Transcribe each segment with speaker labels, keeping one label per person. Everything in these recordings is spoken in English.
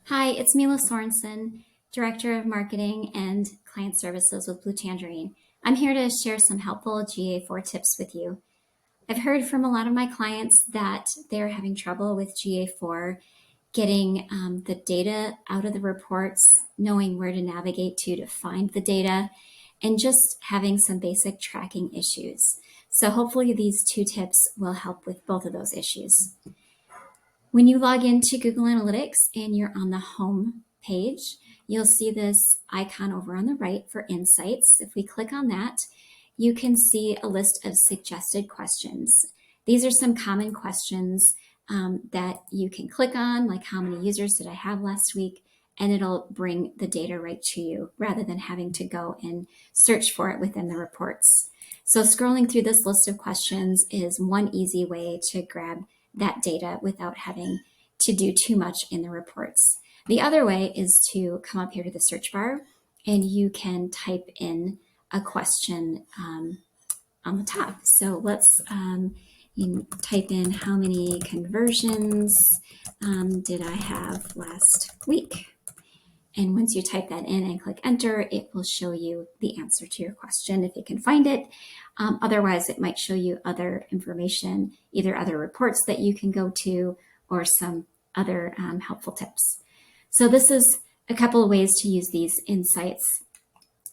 Speaker 1: Hi, it's Mila Sorensen, Director of Marketing and Client Services with Blue Tangerine. I'm here to share some helpful GA4 tips with you. I've heard from a lot of my clients that they're having trouble with GA4 getting the data out of the reports, knowing where to navigate to find the data, and just having some basic tracking issues. So hopefully these two tips will help with both of those issues. When you log into Google Analytics and you're on the home page, you'll see this icon over on the right for Insights. If we click on that, you can see a list of suggested questions. These are some common questions that you can click on, like how many users did I have last week, and it'll bring the data right to you rather than having to go and search for it within the reports. So scrolling through this list of questions is one easy way to grab that data without having to do too much in the reports. The other way is to come up here to the search bar and you can type in a question on the top. So let's type in how many conversions did I have last week? And once you type that in and click enter, it will show you the answer to your question if it can find it. Otherwise, it might show you other information, either other reports that you can go to or some other helpful tips. So this is a couple of ways to use these insights.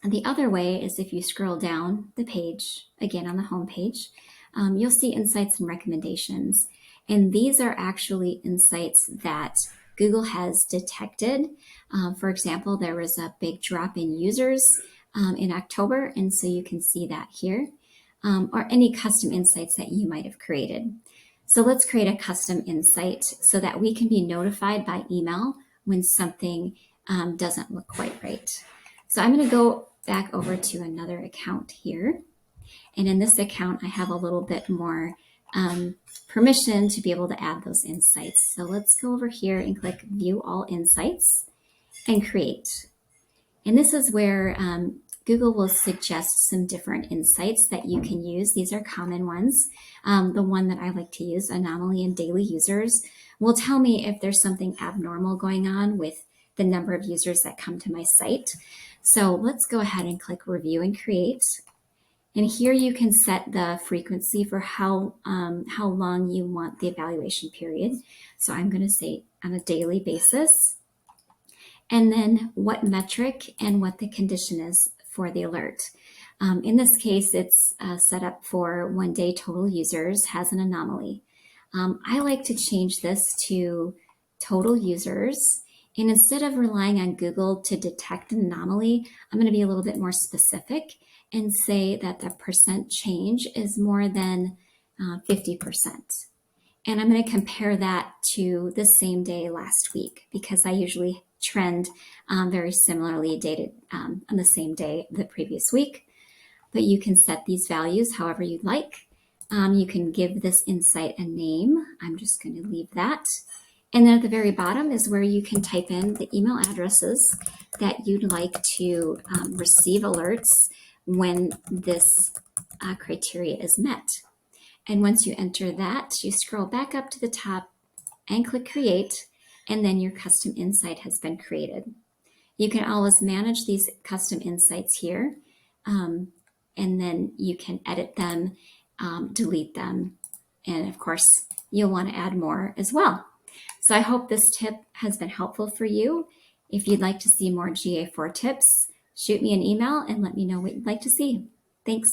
Speaker 1: And the other way is if you scroll down the page, again on the home page, you'll see insights and recommendations. And these are actually insights that Google has detected. For example, there was a big drop in users in October, and so you can see that here, or any custom insights that you might have created. So let's create a custom insight so that we can be notified by email when something doesn't look quite right. So I'm going to go back over to another account here. And in this account, I have a little bit more permission to be able to add those insights. So let's go over here and click View All Insights and Create. And this is where Google will suggest some different insights that you can use. These are common ones. The one that I like to use, anomaly in daily users, will tell me if there's something abnormal going on with the number of users that come to my site. So let's go ahead and click Review and Create. And here you can set the frequency for how long you want the evaluation period. So I'm going to say on a daily basis. And then what metric and what the condition is for the alert. In this case, it's set up for 1 day total users has an anomaly. I like to change this to total users. And instead of relying on Google to detect an anomaly, I'm going to be a little bit more specific and say that the percent change is more than 50%. And I'm going to compare that to the same day last week because I usually trend very similarly dated on the same day the previous week. But you can set these values however you'd like. You can give this insight a name. I'm just going to leave that. And then at the very bottom is where you can type in the email addresses that you'd like to receive alerts when this criteria is met. And once you enter that, you scroll back up to the top and click Create, and then your custom insight has been created. You can always manage these custom insights here, and then you can edit them, delete them, and of course, you'll want to add more as well. So I hope this tip has been helpful for you. If you'd like to see more GA4 tips, shoot me an email and let me know what you'd like to see. Thanks.